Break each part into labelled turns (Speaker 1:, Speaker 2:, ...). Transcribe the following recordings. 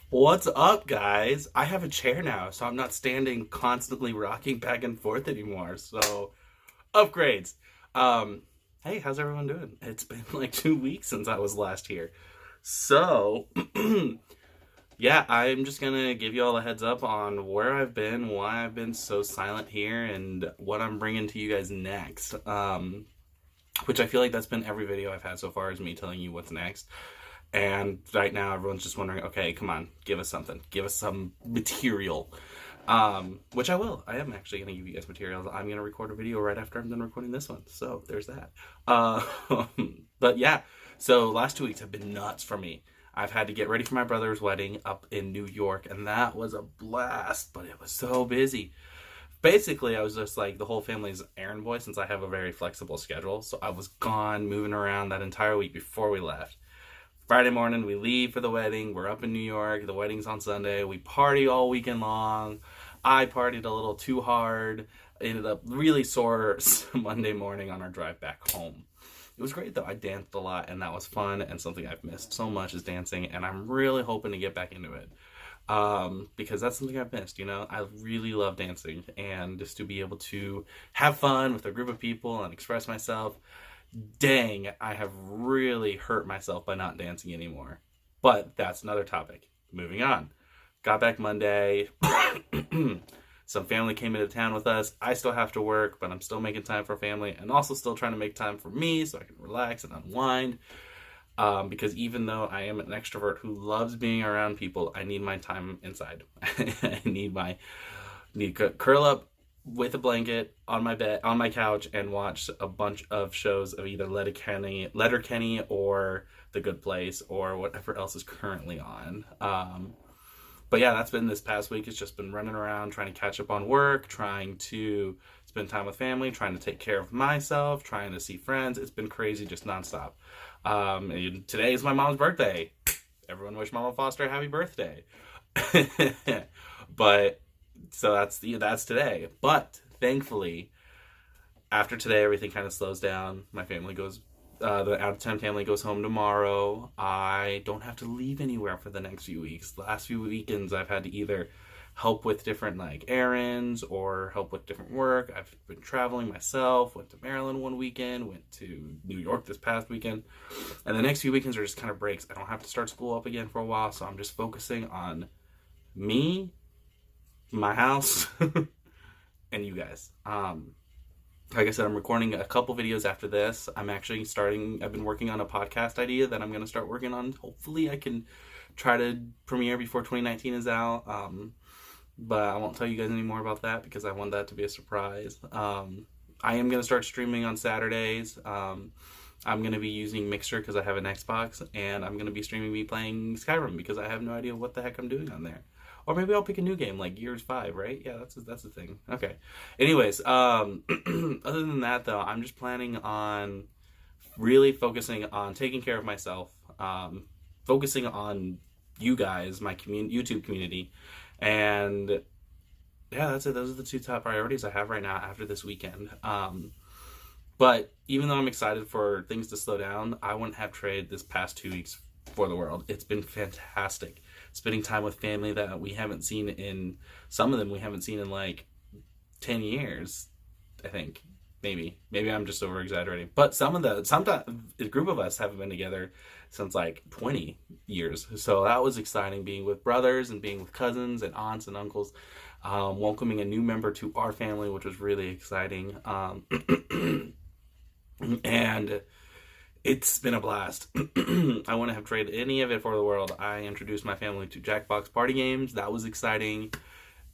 Speaker 1: What's up, guys? I have a chair now, so I'm not standing constantly rocking back and forth anymore. So, upgrades. Um, hey, how's everyone doing? It's been like 2 weeks since I was last here. So, yeah, I'm just gonna give you all a heads up on where I've been, why I've been so silent here, and what I'm bringing to you guys next. Which I feel like that's been every video I've had so far is me telling you what's next. And right now, everyone's just wondering, okay, come on, give us something. Give us some material. Which I will. I am actually going to give you guys materials. I'm going to record a video right after I'm done recording this one. So there's that. Uh, but yeah, so last 2 weeks have been nuts for me. I've had to get ready for my brother's wedding up in New York, and that was a blast, but it was so busy. Basically, I was just like the whole family's errand boy since I have a very flexible schedule. So I was gone, moving around that entire week before we left. Friday morning, we leave for the wedding. We're up in New York. The wedding's on Sunday. We party all weekend long. I partied a little too hard. Ended up really sore Monday morning on our drive back home. It was great though. I danced a lot and that was fun, and something I've missed so much is dancing, and I'm really hoping to get back into it. Because that's something I've missed, you know? I really love dancing, and just to be able to have fun with a group of people and express myself. Dang, I have really hurt myself by not dancing anymore. But that's another topic. Moving on. Got back Monday. Some family came into town with us. I still have to work, but I'm still making time for family and also still trying to make time for me so I can relax and unwind. Because even though I am an extrovert who loves being around people, I need my time inside. I need to curl up with a blanket on my bed, on my couch, and watch a bunch of shows of either Letterkenny or The Good Place or whatever else is currently on. But yeah, that's been this past week. It's just been running around trying to catch up on work, trying to spend time with family, trying to take care of myself, trying to see friends. It's been crazy, just nonstop. And today is my mom's birthday. Everyone wish Mama Foster a happy birthday. But so that's today. But thankfully, after today, everything kind of slows down. My family goes, the out of town family goes home tomorrow. I don't have to leave anywhere for the next few weeks. The last few weekends, I've had to either help with different like errands or help with different work. I've been traveling myself. Went to Maryland one weekend. Went to New York this past weekend. And the next few weekends are just kind of breaks. I don't have to start school up again for a while, so I'm just focusing on me, my house, and you guys. Like I said, I'm recording a couple videos after this. I've been working on a podcast idea that I'm going to start working on. Hopefully I can try to premiere before 2019 is out. But I won't tell you guys any more about that because I want that to be a surprise. I am going to start streaming on Saturdays. I'm going to be using Mixer because I have an Xbox, and I'm going to be streaming me playing Skyrim because I have no idea what the heck I'm doing on there. Or maybe I'll pick a new game like Gears 5, right? Yeah, that's a thing. Okay. Anyways, other than that though, I'm just planning on really focusing on taking care of myself, focusing on you guys, my YouTube community, and yeah, that's it. Those are the two top priorities I have right now after this weekend. But even though I'm excited for things to slow down, I wouldn't have traded this past 2 weeks for the world. It's been fantastic. Spending time with family that we haven't seen in, some of them we haven't seen in like 10 years, I think. Maybe I'm just over exaggerating. But sometimes a group of us haven't been together since like 20 years. So that was exciting, being with brothers and being with cousins and aunts and uncles. Welcoming a new member to our family, which was really exciting. And it's been a blast. I wouldn't have traded any of it for the world. I introduced my family to Jackbox party games. That was exciting.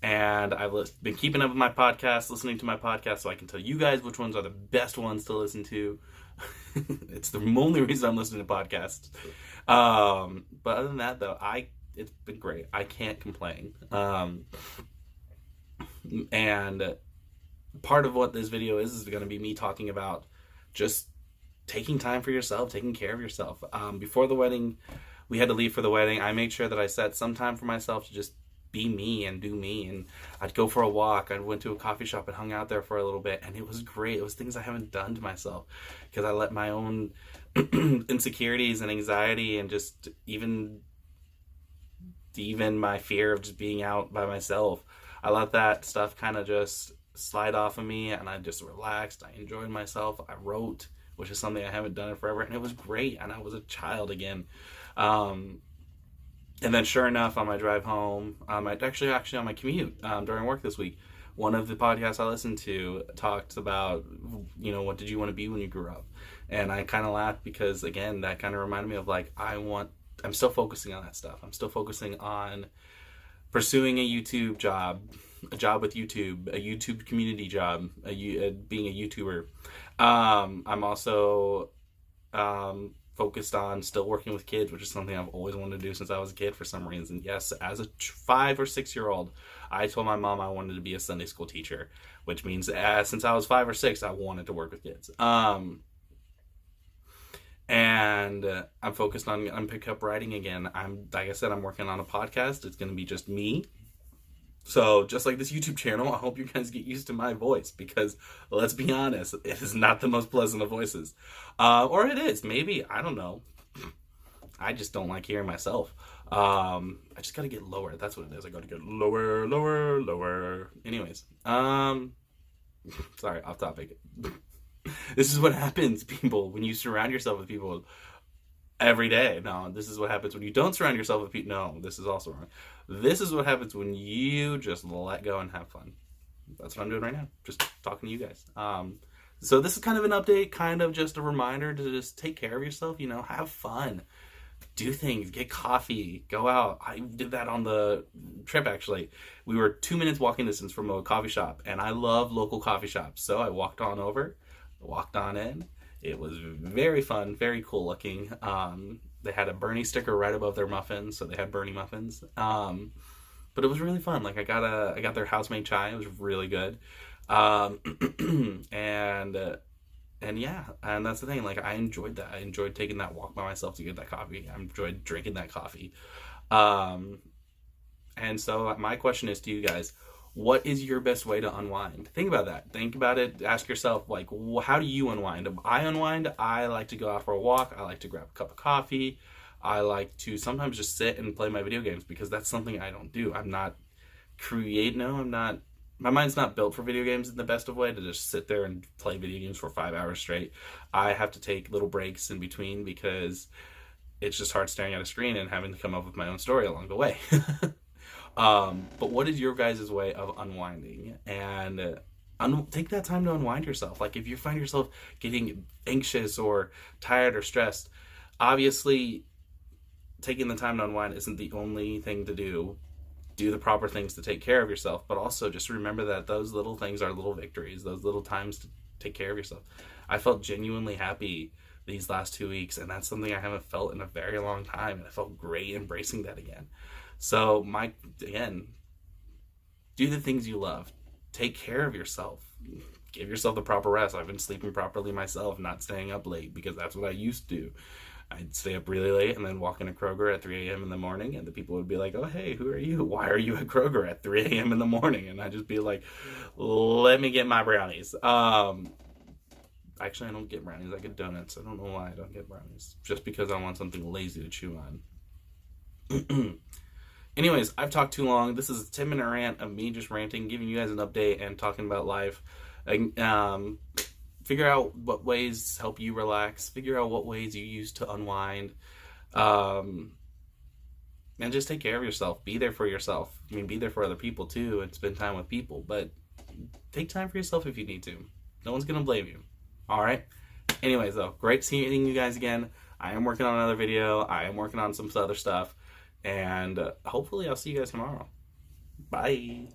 Speaker 1: And I've been keeping up with my podcast, listening to my podcast, so I can tell you guys which ones are the best ones to listen to. It's the only reason I'm listening to podcasts. But other than that, though, it's been great. I can't complain. And part of what this video is going to be me talking about just taking time for yourself, taking care of yourself. Before the wedding, we had to leave for the wedding. I made sure that I set some time for myself to just be me and do me. And I'd go for a walk. I went to a coffee shop and hung out there for a little bit. And it was great. It was things I haven't done to myself because I let my own insecurities and anxiety and just even even my fear of just being out by myself. I let that stuff kind of just slide off of me, and I just relaxed. I enjoyed myself. I wrote, which is something I haven't done in forever, and it was great, and I was a child again. And then sure enough, on my drive home, actually on my commute during work this week, one of the podcasts I listened to talked about, what did you want to be when you grew up? And I kind of laughed because, again, that kind of reminded me of like, I'm still focusing on that stuff. I'm still focusing on pursuing a YouTube job, a job with YouTube, a YouTube community job, being a YouTuber. I'm also focused on still working with kids, which is something I've always wanted to do since I was a kid for some reason. Yes, as a 5 or 6 year old, I told my mom I wanted to be a Sunday school teacher, which means since I was 5 or 6, I wanted to work with kids. And I'm focused on pick up writing again. Like I said, I'm working on a podcast. It's going to be just me. So just like this YouTube channel, I hope you guys get used to my voice because, let's be honest, it is not the most pleasant of voices. Or it is, maybe, I don't know. I just don't like hearing myself. I just got to get lower. That's what it is. I got to get lower, lower, lower. Anyways, sorry, off topic. This is what happens, people, when you surround yourself with people every day. No, this is what happens when you don't surround yourself with people. No, this is also wrong. This is what happens when you just let go and have fun. That's what I'm doing right now. Just talking to you guys. So this is kind of an update, kind of just a reminder to just take care of yourself, have fun. Do things, get coffee, go out. I did that on the trip, actually. We were 2 minutes walking distance from a coffee shop, and I love local coffee shops. So I walked on in. It was very fun, very cool looking. They had a Bernie sticker right above their muffins, so they had Bernie muffins. But it was really fun. Like I got their house-made chai. It was really good. And yeah, and that's the thing. Like I enjoyed that. I enjoyed taking that walk by myself to get that coffee. I enjoyed drinking that coffee. And so my question is to you guys: what is your best way to unwind? Think about that. Think about it. Ask yourself, like, how do you unwind? I unwind. I like to go out for a walk. I like to grab a cup of coffee. I like to sometimes just sit and play my video games because that's something I don't do. I'm not my mind's not built for video games in the best of way to just sit there and play video games for 5 hours straight. I have to take little breaks in between because it's just hard staring at a screen and having to come up with my own story along the way. But what is your guys' way of unwinding? And take that time to unwind yourself. Like if you find yourself getting anxious or tired or stressed, obviously taking the time to unwind isn't the only thing to do. Do the proper things to take care of yourself, but also just remember that those little things are little victories, those little times to take care of yourself. I felt genuinely happy these last 2 weeks, and that's something I haven't felt in a very long time, and I felt great embracing that again. So again, do the things you love. Take care of yourself. Give yourself the proper rest. I've been sleeping properly myself, not staying up late, because that's what I used to do. I'd stay up really late and then walk into Kroger at 3 a.m. in the morning, and the people would be like, oh, hey, who are you? Why are you at Kroger at 3 a.m. in the morning? And I'd just be like, let me get my brownies. Actually, I don't get brownies. I get donuts. I don't know why I don't get brownies. Just because I want something lazy to chew on. Anyways, I've talked too long. This is a 10-minute rant of me just ranting, giving you guys an update and talking about life. Figure out what ways help you relax. Figure out what ways you use to unwind. And just take care of yourself. Be there for yourself. I mean, be there for other people too and spend time with people. But take time for yourself if you need to. No one's going to blame you. All right? Anyways, though, great seeing you guys again. I am working on another video. I am working on some other stuff. And hopefully I'll see you guys tomorrow. Bye.